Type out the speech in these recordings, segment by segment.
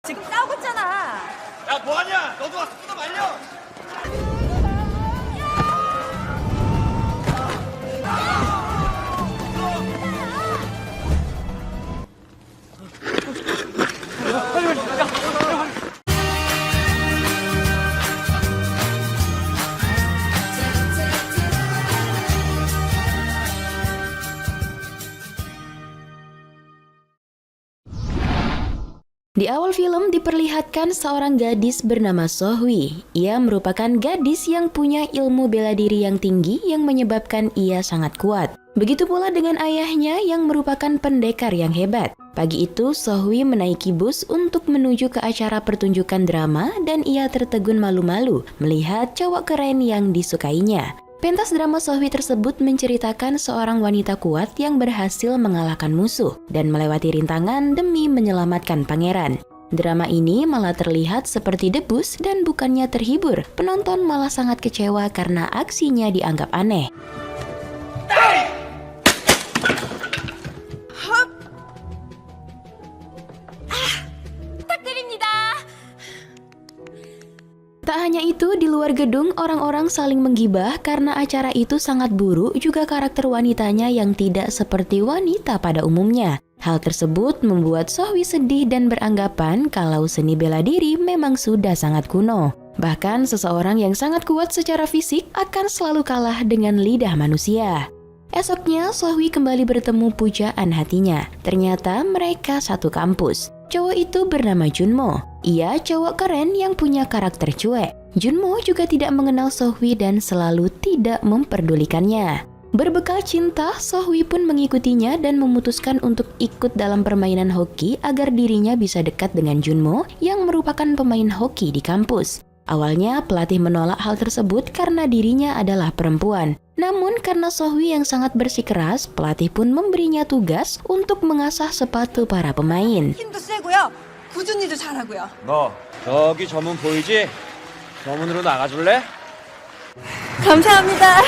지금 싸우고 있잖아. 야, 뭐하냐? 너도 와서 뜯어 말려. Di awal film diperlihatkan seorang gadis bernama Sohwi. Ia merupakan gadis yang punya ilmu bela diri yang tinggi yang menyebabkan ia sangat kuat. Begitu pula dengan ayahnya yang merupakan pendekar yang hebat. Pagi itu Sohwi menaiki bus untuk menuju ke acara pertunjukan drama dan ia tertegun malu-malu melihat cowok keren yang disukainya. Pentas drama Sohwi tersebut menceritakan seorang wanita kuat yang berhasil mengalahkan musuh dan melewati rintangan demi menyelamatkan pangeran. Drama ini malah terlihat seperti debus dan bukannya terhibur, penonton malah sangat kecewa karena aksinya dianggap aneh. Tak hanya itu, di luar gedung orang-orang saling menggibah karena acara itu sangat buruk juga karakter wanitanya yang tidak seperti wanita pada umumnya. Hal tersebut membuat Sohwi sedih dan beranggapan kalau seni bela diri memang sudah sangat kuno. Bahkan seseorang yang sangat kuat secara fisik akan selalu kalah dengan lidah manusia. Esoknya, Sohwi kembali bertemu pujaan hatinya. Ternyata mereka satu kampus. Cowok itu bernama Junmo. Ia cowok keren yang punya karakter cuek. Junmo juga tidak mengenal Sohwi dan selalu tidak memperdulikannya. Berbekal cinta, Sohwi pun mengikutinya dan memutuskan untuk ikut dalam permainan hoki agar dirinya bisa dekat dengan Junmo yang merupakan pemain hoki di kampus. Awalnya pelatih menolak hal tersebut karena dirinya adalah perempuan. Namun karena Sohwi yang sangat bersikeras, pelatih pun memberinya tugas untuk mengasah sepatu para pemain. 힘도 세고요. 꾸준히도 잘하고요. 너 저기 저문 보이지? 저문으로 나가줄래? 감사합니다.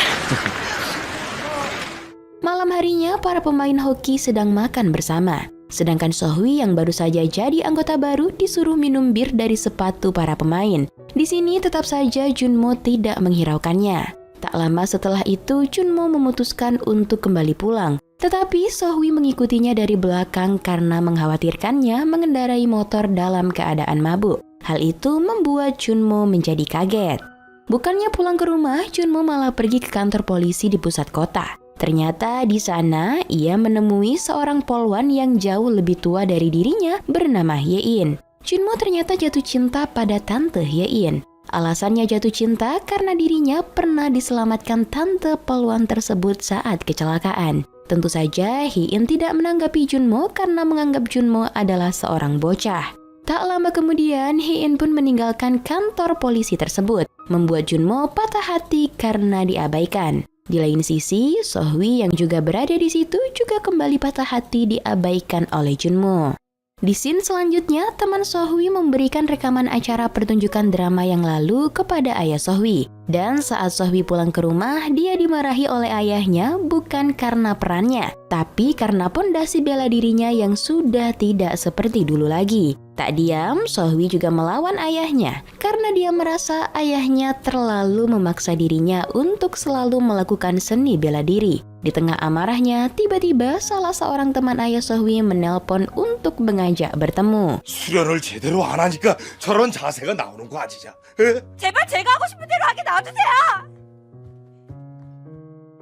Malam harinya, para pemain hoki sedang makan bersama. Sedangkan Sohwi yang baru saja jadi anggota baru disuruh minum bir dari sepatu para pemain. Di sini tetap saja Junmo tidak menghiraukannya. Tak lama setelah itu, Junmo memutuskan untuk kembali pulang. Tetapi Sohwi mengikutinya dari belakang karena mengkhawatirkannya mengendarai motor dalam keadaan mabuk. Hal itu membuat Junmo menjadi kaget. Bukannya pulang ke rumah, Junmo malah pergi ke kantor polisi di pusat kota. Ternyata di sana ia menemui seorang polwan yang jauh lebih tua dari dirinya bernama Hye-in. Junmo ternyata jatuh cinta pada tante Hye-in. Alasannya jatuh cinta karena dirinya pernah diselamatkan tante polwan tersebut saat kecelakaan. Tentu saja Hye-in tidak menanggapi Junmo karena menganggap Junmo adalah seorang bocah. Tak lama kemudian Hye-in pun meninggalkan kantor polisi tersebut, membuat Junmo patah hati karena diabaikan. Di lain sisi, Sohwi yang juga berada di situ juga kembali patah hati diabaikan oleh Junmo. Di scene selanjutnya, teman Sohwi memberikan rekaman acara pertunjukan drama yang lalu kepada ayah Sohwi. Dan saat Sohwi pulang ke rumah, dia dimarahi oleh ayahnya bukan karena perannya, tapi karena pondasi bela dirinya yang sudah tidak seperti dulu lagi. Tak diam, Sohwi juga melawan ayahnya karena dia merasa ayahnya terlalu memaksa dirinya untuk selalu melakukan seni bela diri. Di tengah amarahnya, tiba-tiba salah seorang teman ayah Sohwi menelpon untuk mengajak bertemu. 수련을 제대로 안 하니까 저런 자세가 나오는 거 아니냐? 에? 제발 제가 하고 싶은 대로 하게 놔두세요.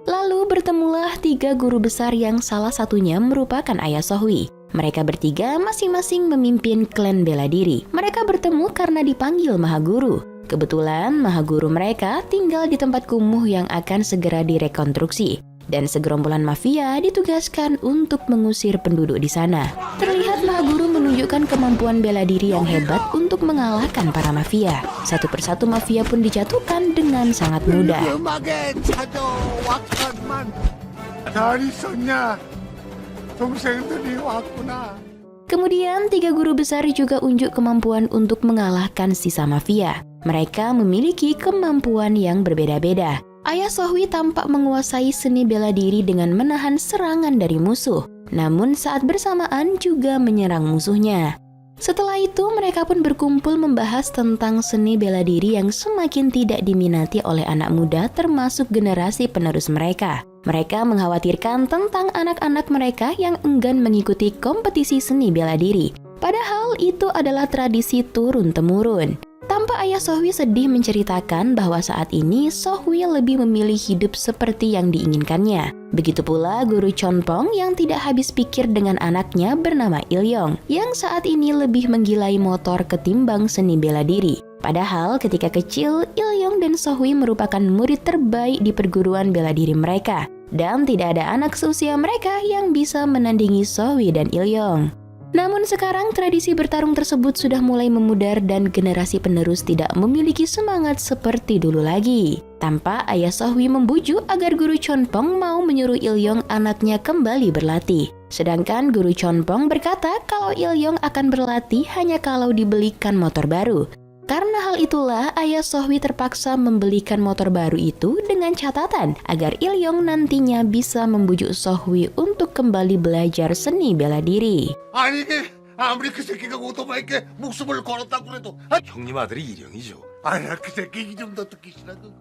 Lalu bertemulah 3 guru besar yang salah satunya merupakan ayah Sohwi. Mereka bertiga masing-masing memimpin klan bela diri. Mereka bertemu karena dipanggil Mahaguru. Kebetulan Mahaguru mereka tinggal di tempat kumuh yang akan segera direkonstruksi. Dan segerombolan mafia ditugaskan untuk mengusir penduduk di sana. Terlihat Mahaguru menunjukkan kemampuan bela diri yang hebat untuk mengalahkan para mafia. Satu persatu mafia pun dijatuhkan dengan sangat mudah. 위험하게 찾아왔건만 잘 있었냐? 동생들이 왔구나. Kemudian 3 guru besar juga unjuk kemampuan untuk mengalahkan sisa mafia. Mereka memiliki kemampuan yang berbeda-beda. Ayah Sohwi tampak menguasai seni bela diri dengan menahan serangan dari musuh. Namun saat bersamaan juga menyerang musuhnya. Setelah itu, mereka pun berkumpul membahas tentang seni bela diri yang semakin tidak diminati oleh anak muda termasuk generasi penerus mereka. Mereka mengkhawatirkan tentang anak-anak mereka yang enggan mengikuti kompetisi seni bela diri. Padahal itu adalah tradisi turun-temurun. Tampak ayah Sohwi sedih menceritakan bahwa saat ini Sohwi lebih memilih hidup seperti yang diinginkannya. Begitu pula guru Chonpong yang tidak habis pikir dengan anaknya bernama Ilyong, yang saat ini lebih menggilai motor ketimbang seni bela diri. Padahal ketika kecil, Ilyong dan Sohwi merupakan murid terbaik di perguruan bela diri mereka. Dan tidak ada anak seusia mereka yang bisa menandingi Sohwi dan Ilyong. Namun sekarang tradisi bertarung tersebut sudah mulai memudar dan generasi penerus tidak memiliki semangat seperti dulu lagi. Tampak ayah Sohwi membujuk agar guru Chonpong mau menyuruh Ilyong anaknya kembali berlatih. Sedangkan guru Chonpong berkata kalau Ilyong akan berlatih hanya kalau dibelikan motor baru. Karena hal itulah ayah Sohwi terpaksa membelikan motor baru itu dengan catatan agar Ilyong nantinya bisa membujuk Sohwi untuk kembali belajar seni bela diri. 아니 이게 아무리 그 새끼가 오토바이께 목숨을 걸었다고 그래도 형님 아들이 일형이죠. 아니 그 새끼 좀 더 듣기 싫어도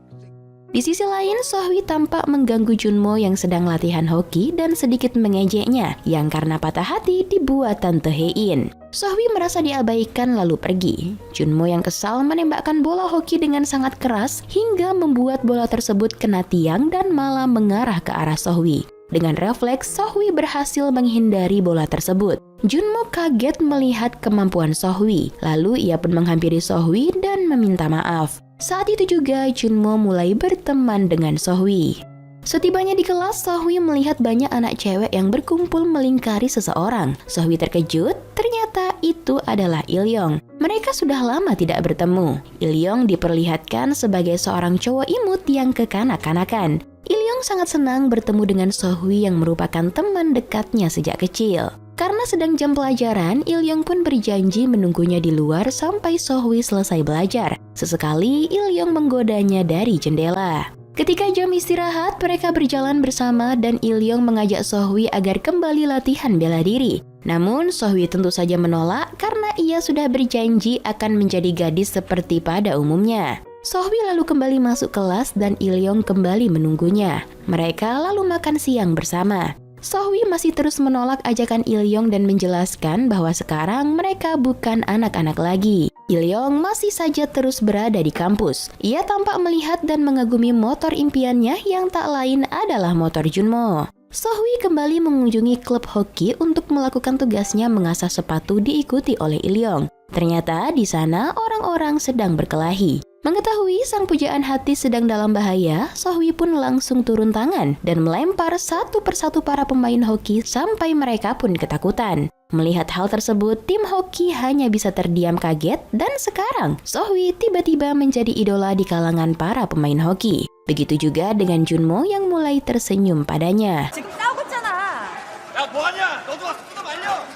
Di sisi lain, Sohwi tampak mengganggu Junmo yang sedang latihan hoki dan sedikit mengejeknya, yang karena patah hati dibuat Tante Hein. Sohwi merasa diabaikan lalu pergi. Junmo yang kesal menembakkan bola hoki dengan sangat keras hingga membuat bola tersebut kena tiang dan malah mengarah ke arah Sohwi. Dengan refleks, Sohwi berhasil menghindari bola tersebut. Junmo kaget melihat kemampuan Sohwi, lalu ia pun menghampiri Sohwi dan meminta maaf. Saat itu juga Junmo mulai berteman dengan Sohwi. Setibanya di kelas, Sohwi melihat banyak anak cewek yang berkumpul melingkari seseorang. Sohwi terkejut, ternyata itu adalah Ilyong. Mereka sudah lama tidak bertemu. Ilyong diperlihatkan sebagai seorang cowok imut yang kekanak-kanakan. Ilyong sangat senang bertemu dengan Sohwi yang merupakan teman dekatnya sejak kecil. Karena sedang jam pelajaran, Ilyong pun berjanji menunggunya di luar sampai Sohwi selesai belajar. Sesekali, Ilyong menggodanya dari jendela. Ketika jam istirahat, mereka berjalan bersama dan Ilyong mengajak Sohwi agar kembali latihan bela diri. Namun, Sohwi tentu saja menolak karena ia sudah berjanji akan menjadi gadis seperti pada umumnya. Sohwi lalu kembali masuk kelas dan Ilyong kembali menunggunya. Mereka lalu makan siang bersama. Sohwi masih terus menolak ajakan Ilyong dan menjelaskan bahwa sekarang mereka bukan anak-anak lagi. Ilyong masih saja terus berada di kampus. Ia tampak melihat dan mengagumi motor impiannya yang tak lain adalah motor Junmo. Sohwi kembali mengunjungi klub hoki untuk melakukan tugasnya mengasah sepatu diikuti oleh Ilyong. Ternyata di sana orang-orang sedang berkelahi. Mengetahui sang pujaan hati sedang dalam bahaya, Sohwi pun langsung turun tangan dan melempar satu persatu para pemain hoki sampai mereka pun ketakutan. Melihat hal tersebut, tim hoki hanya bisa terdiam kaget dan sekarang Sohwi tiba-tiba menjadi idola di kalangan para pemain hoki. Begitu juga dengan Junmo yang mulai tersenyum padanya. 지금 싸우고 있잖아. 야 뭐하냐? 너도 와서 뜯어 말려.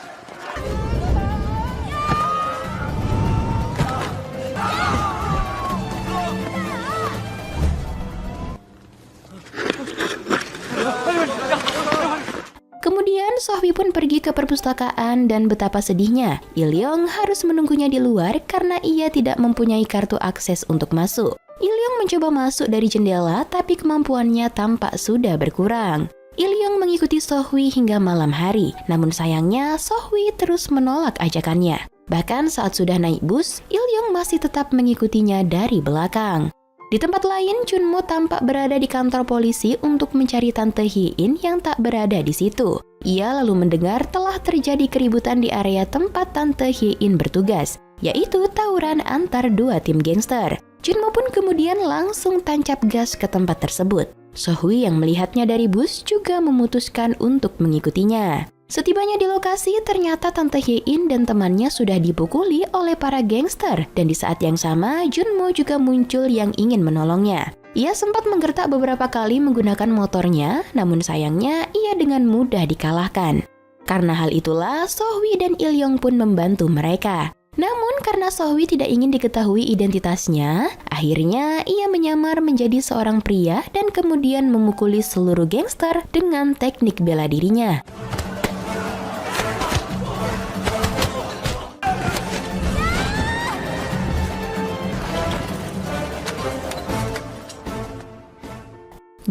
Kemudian Sohwi pun pergi ke perpustakaan dan betapa sedihnya. Ilyong harus menunggunya di luar karena ia tidak mempunyai kartu akses untuk masuk. Ilyong mencoba masuk dari jendela tapi kemampuannya tampak sudah berkurang. Ilyong mengikuti Sohwi hingga malam hari, namun sayangnya Sohwi terus menolak ajakannya. Bahkan saat sudah naik bus, Ilyong masih tetap mengikutinya dari belakang. Di tempat lain, Junmo tampak berada di kantor polisi untuk mencari Tante Hein yang tak berada di situ. Ia lalu mendengar telah terjadi keributan di area tempat Tante Hein bertugas, yaitu tawuran antar dua tim gangster. Junmo pun kemudian langsung tancap gas ke tempat tersebut. Sohwi yang melihatnya dari bus juga memutuskan untuk mengikutinya. Setibanya di lokasi, ternyata Tante Hein dan temannya sudah dipukuli oleh para gangster dan di saat yang sama, Junmo juga muncul yang ingin menolongnya. Ia sempat menggertak beberapa kali menggunakan motornya, namun sayangnya ia dengan mudah dikalahkan. Karena hal itulah, Sohwi dan Ilyong pun membantu mereka. Namun karena Sohwi tidak ingin diketahui identitasnya, akhirnya ia menyamar menjadi seorang pria dan kemudian memukuli seluruh gangster dengan teknik bela dirinya.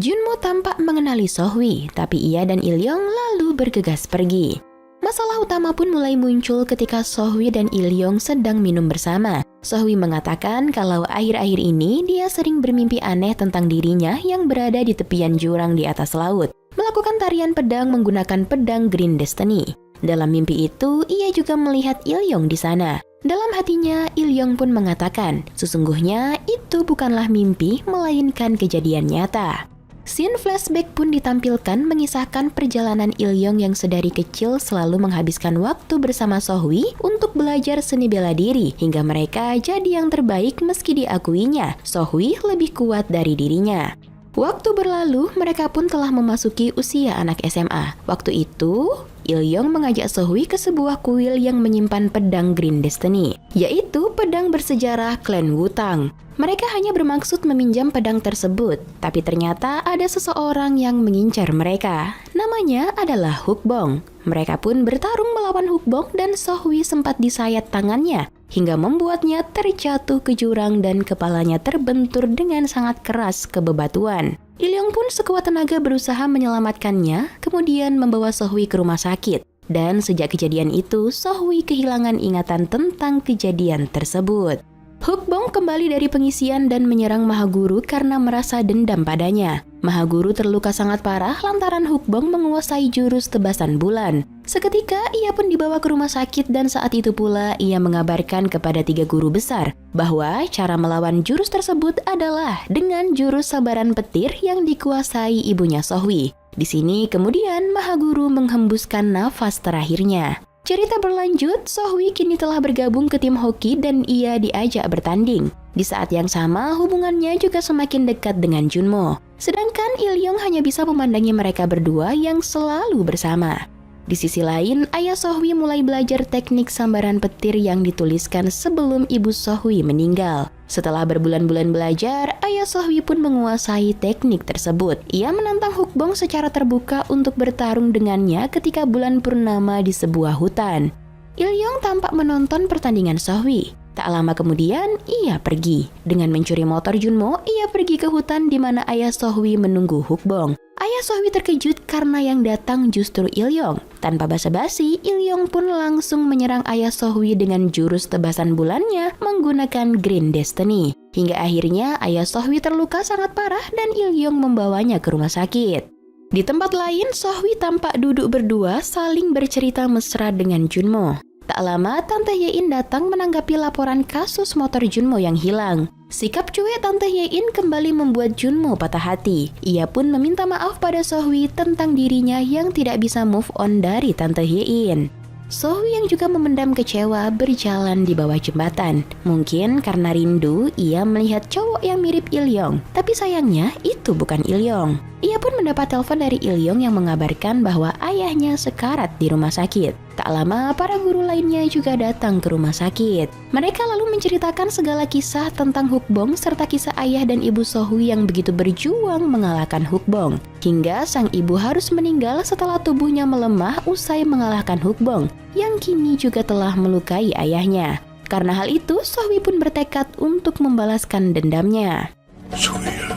Junmo tampak mengenali Sohwi, tapi ia dan Ilyong lalu bergegas pergi. Masalah utama pun mulai muncul ketika Sohwi dan Ilyong sedang minum bersama. Sohwi mengatakan kalau akhir-akhir ini dia sering bermimpi aneh tentang dirinya yang berada di tepian jurang di atas laut, melakukan tarian pedang menggunakan pedang Green Destiny. Dalam mimpi itu, ia juga melihat Ilyong di sana. Dalam hatinya, Ilyong pun mengatakan, sesungguhnya itu bukanlah mimpi, melainkan kejadian nyata. Scene flashback pun ditampilkan mengisahkan perjalanan Ilyong yang sedari kecil selalu menghabiskan waktu bersama Sohwi untuk belajar seni bela diri hingga mereka jadi yang terbaik meski diakuinya Sohwi lebih kuat dari dirinya. Waktu berlalu, mereka pun telah memasuki usia anak SMA. Waktu itu, Ilyong mengajak Sohwi ke sebuah kuil yang menyimpan pedang Green Destiny, yaitu pedang bersejarah klan Wutang. Mereka hanya bermaksud meminjam pedang tersebut, tapi ternyata ada seseorang yang mengincar mereka. Namanya adalah Hukbong. Mereka pun bertarung melawan Hukbong dan Sohwi sempat disayat tangannya, hingga membuatnya terjatuh ke jurang dan kepalanya terbentur dengan sangat keras ke bebatuan. Ilyong pun sekuat tenaga berusaha menyelamatkannya, kemudian membawa Sohwi ke rumah sakit. Dan sejak kejadian itu, Sohwi kehilangan ingatan tentang kejadian tersebut. Hukbong kembali dari pengisian dan menyerang Mahaguru karena merasa dendam padanya. Mahaguru terluka sangat parah lantaran Hukbong menguasai jurus tebasan bulan. Seketika ia pun dibawa ke rumah sakit dan saat itu pula ia mengabarkan kepada 3 guru besar bahwa cara melawan jurus tersebut adalah dengan jurus sabaran petir yang dikuasai ibunya Sohwi. Di sini kemudian Mahaguru menghembuskan nafas terakhirnya. Cerita berlanjut, Sohwi kini telah bergabung ke tim hoki dan ia diajak bertanding. Di saat yang sama, hubungannya juga semakin dekat dengan Junmo. Sedangkan Ilyong hanya bisa memandangi mereka berdua yang selalu bersama. Di sisi lain, ayah Sohwi mulai belajar teknik sambaran petir yang dituliskan sebelum ibu Sohwi meninggal. Setelah berbulan-bulan belajar, ayah Sohwi pun menguasai teknik tersebut. Ia menantang Hukbong secara terbuka untuk bertarung dengannya ketika bulan purnama di sebuah hutan. Ilyong tampak menonton pertandingan Sohwi. Tak lama kemudian, ia pergi. Dengan mencuri motor Junmo, ia pergi ke hutan di mana ayah Sohwi menunggu Hukbong. Ayah Sohwi terkejut karena yang datang justru Ilyong. Tanpa basa-basi, Ilyong pun langsung menyerang ayah Sohwi dengan jurus tebasan bulannya menggunakan Green Destiny. Hingga akhirnya ayah Sohwi terluka sangat parah dan Ilyong membawanya ke rumah sakit. Di tempat lain, Sohwi tampak duduk berdua saling bercerita mesra dengan Junmo. Tak lama, Tante Yein datang menanggapi laporan kasus motor Junmo yang hilang. Sikap cuek Tante Yein kembali membuat Junmo patah hati. Ia pun meminta maaf pada Sohwi tentang dirinya yang tidak bisa move on dari Tante Yein. Sohwi yang juga memendam kecewa berjalan di bawah jembatan. Mungkin karena rindu, ia melihat cowok yang mirip Ilyong. Tapi sayangnya, itu bukan Ilyong. Ia pun mendapat telepon dari Ilyong yang mengabarkan bahwa ayahnya sekarat di rumah sakit. Tak lama, para guru lainnya juga datang ke rumah sakit. Mereka lalu menceritakan segala kisah tentang Hukbong serta kisah ayah dan ibu Sohwi yang begitu berjuang mengalahkan Hukbong. Hingga sang ibu harus meninggal setelah tubuhnya melemah usai mengalahkan Hukbong, yang kini juga telah melukai ayahnya. Karena hal itu, Sohwi pun bertekad untuk membalaskan dendamnya. 소희야,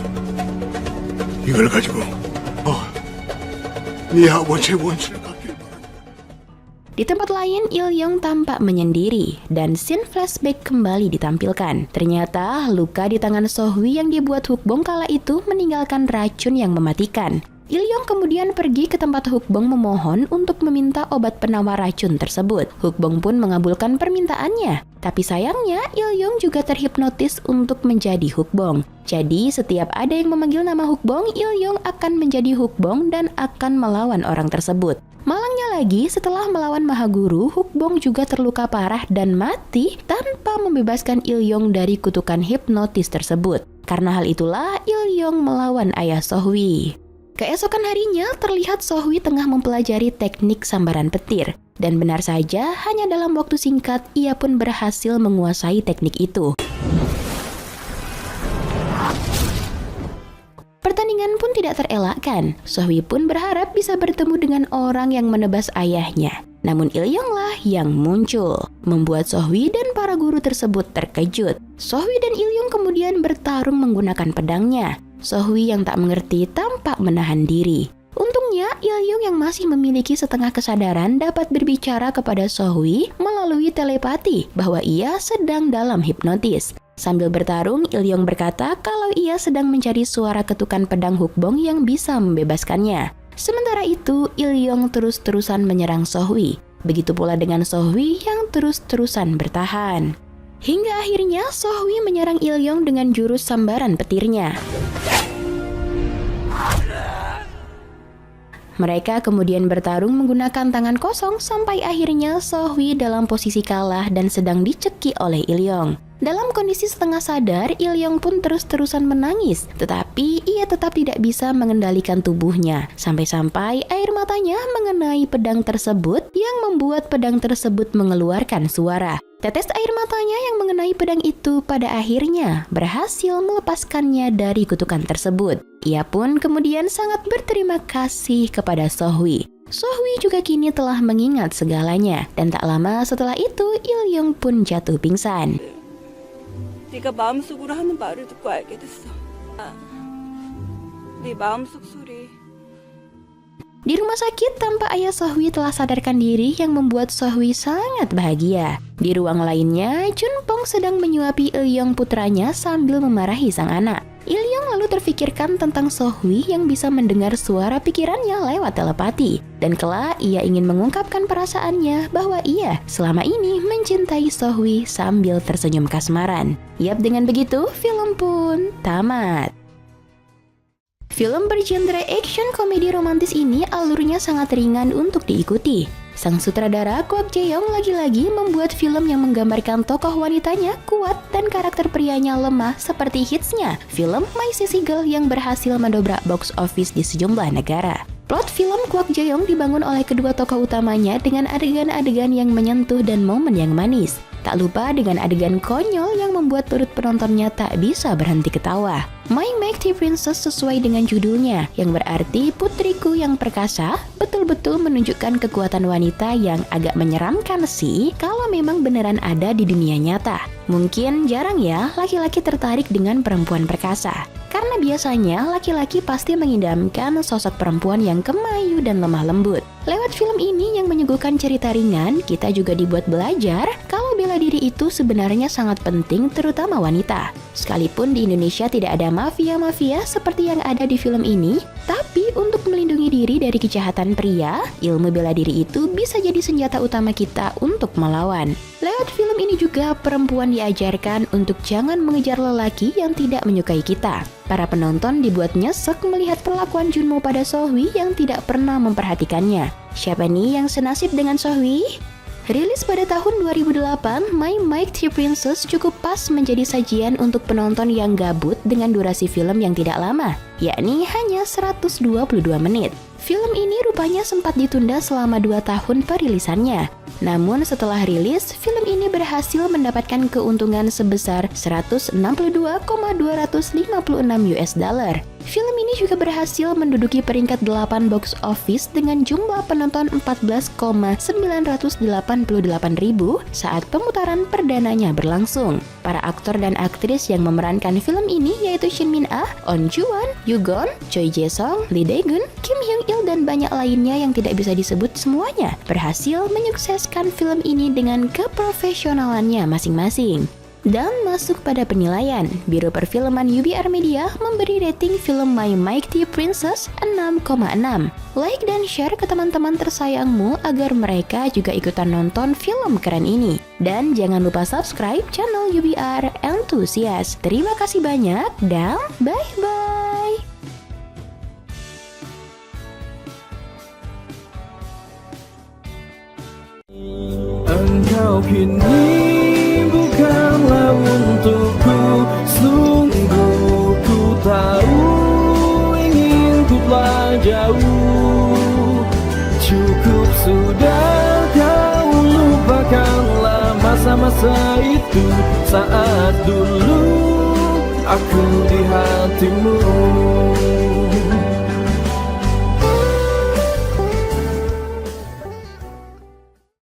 이걸 가지고 네 아버지의 원수를 갚길 바란다. Di tempat lain, Ilyong tampak menyendiri dan scene flashback kembali ditampilkan. Ternyata luka di tangan Sohwi yang dibuat Hukbong kala itu meninggalkan racun yang mematikan. Ilyong kemudian pergi ke tempat Hukbong memohon untuk meminta obat penawar racun tersebut. Hukbong pun mengabulkan permintaannya. Tapi sayangnya, Ilyong juga terhipnotis untuk menjadi Hukbong. Jadi setiap ada yang memanggil nama Hukbong, Ilyong akan menjadi Hukbong dan akan melawan orang tersebut. Malangnya lagi, setelah melawan Mahaguru, Hukbong juga terluka parah dan mati tanpa membebaskan Ilyong dari kutukan hipnotis tersebut. Karena hal itulah, Ilyong melawan ayah Sohwi. Keesokan harinya, terlihat Sohwi tengah mempelajari teknik sambaran petir. Dan benar saja, hanya dalam waktu singkat, ia pun berhasil menguasai teknik itu. Pertandingan pun tidak terelakkan. Sohwi pun berharap bisa bertemu dengan orang yang menebas ayahnya. Namun Ilyonglah yang muncul, membuat Sohwi dan para guru tersebut terkejut. Sohwi dan Ilyong kemudian bertarung menggunakan pedangnya. Sohwi yang tak mengerti tampak menahan diri. Untungnya, Il-young yang masih memiliki setengah kesadaran dapat berbicara kepada Sohwi melalui telepati bahwa ia sedang dalam hipnotis. Sambil bertarung, Il-young berkata kalau ia sedang mencari suara ketukan pedang hukbong yang bisa membebaskannya. Sementara itu, Il-young terus-terusan menyerang Sohwi. Begitu pula dengan Sohwi yang terus-terusan bertahan. Hingga akhirnya Sohwi menyerang Il-young dengan jurus sambaran petirnya. Mereka kemudian bertarung menggunakan tangan kosong sampai akhirnya Sohwi dalam posisi kalah dan sedang dicekik oleh Il-young. Dalam kondisi setengah sadar, Il-young pun terus-terusan menangis, tetapi ia tetap tidak bisa mengendalikan tubuhnya. Sampai-sampai air matanya mengenai pedang tersebut yang membuat pedang tersebut mengeluarkan suara. Tetes air matanya yang mengenai pedang itu pada akhirnya berhasil melepaskannya dari kutukan tersebut. Ia pun kemudian sangat berterima kasih kepada Sohwi. Sohwi juga kini telah mengingat segalanya, dan tak lama setelah itu Il-young pun jatuh pingsan. 네가 마음속으로 하는 말을 듣고 알게 됐어. 네 마음속 소리. Di rumah sakit, tampak ayah Sohwi telah sadarkan diri yang membuat Sohwi sangat bahagia. Di ruang lainnya, Junpong sedang menyuapi Il-young putranya sambil memarahi sang anak. Il-young lalu terfikirkan tentang Sohwi yang bisa mendengar suara pikirannya lewat telepati. Dan kelak ia ingin mengungkapkan perasaannya bahwa ia selama ini mencintai Sohwi sambil tersenyum kasmaran. Yap, dengan begitu film pun tamat. Film bergenre action komedi romantis ini alurnya sangat ringan untuk diikuti. Sang sutradara Kwak Jae-young lagi-lagi membuat film yang menggambarkan tokoh wanitanya kuat dan karakter prianya lemah seperti hitsnya film My Sissy Girl yang berhasil mendobrak box office di sejumlah negara. Plot film Kwak Jae-young dibangun oleh kedua tokoh utamanya dengan adegan-adegan yang menyentuh dan momen yang manis. Tak lupa dengan adegan konyol yang membuat perut penontonnya tak bisa berhenti ketawa. My Mighty Princess sesuai dengan judulnya, yang berarti putriku yang perkasa, betul-betul menunjukkan kekuatan wanita yang agak menyeramkan sih kalau memang beneran ada di dunia nyata. Mungkin jarang ya laki-laki tertarik dengan perempuan perkasa. Karena biasanya laki-laki pasti mengidamkan sosok perempuan yang kemayu dan lemah lembut. Lewat film ini yang menyuguhkan cerita ringan, kita juga dibuat belajar kalau bela diri itu sebenarnya sangat penting terutama wanita. Sekalipun di Indonesia tidak ada mafia-mafia seperti yang ada di film ini, tapi untuk melindungi diri dari kejahatan pria, ilmu bela diri itu bisa jadi senjata utama kita untuk melawan. Lewat film ini juga perempuan diajarkan untuk jangan mengejar lelaki yang tidak menyukai kita. Para penonton dibuat nyesek melihat perlakuan Junmo pada Sohwi yang tidak pernah memperhatikannya. Siapa nih yang senasib dengan Sohwi? Rilis pada tahun 2008, My Mighty Princess cukup pas menjadi sajian untuk penonton yang gabut dengan durasi film yang tidak lama, yakni hanya 122 menit. Film ini rupanya sempat ditunda selama 2 tahun perilisannya. Namun setelah rilis, film ini berhasil mendapatkan keuntungan sebesar 162,256 US dollar. Film ini juga berhasil menduduki peringkat 8 box office dengan jumlah penonton 14,988 ribu saat pemutaran perdananya berlangsung. Para aktor dan aktris yang memerankan film ini yaitu Shin Min-ah, On Ju-won, Yoo Gon, Choi Jae-sung, Lee Dae-gun, Kim Hyung-il dan banyak lainnya yang tidak bisa disebut semuanya berhasil menyukseskan film ini dengan keprofesionalannya masing-masing. Dan masuk pada penilaian, Biro Perfilman UBR Media memberi rating film My Mighty Princess 6,6. Like dan share ke teman-teman tersayangmu agar mereka juga ikutan nonton film keren ini. Dan jangan lupa subscribe channel UBR Enthusiast. Terima kasih banyak dan bye-bye. Engkau kini bukanlah untukku, sungguh ku tahu ingin ku telah jauh. Cukup sudah kau lupakanlah masa-masa itu, saat dulu aku di hatimu.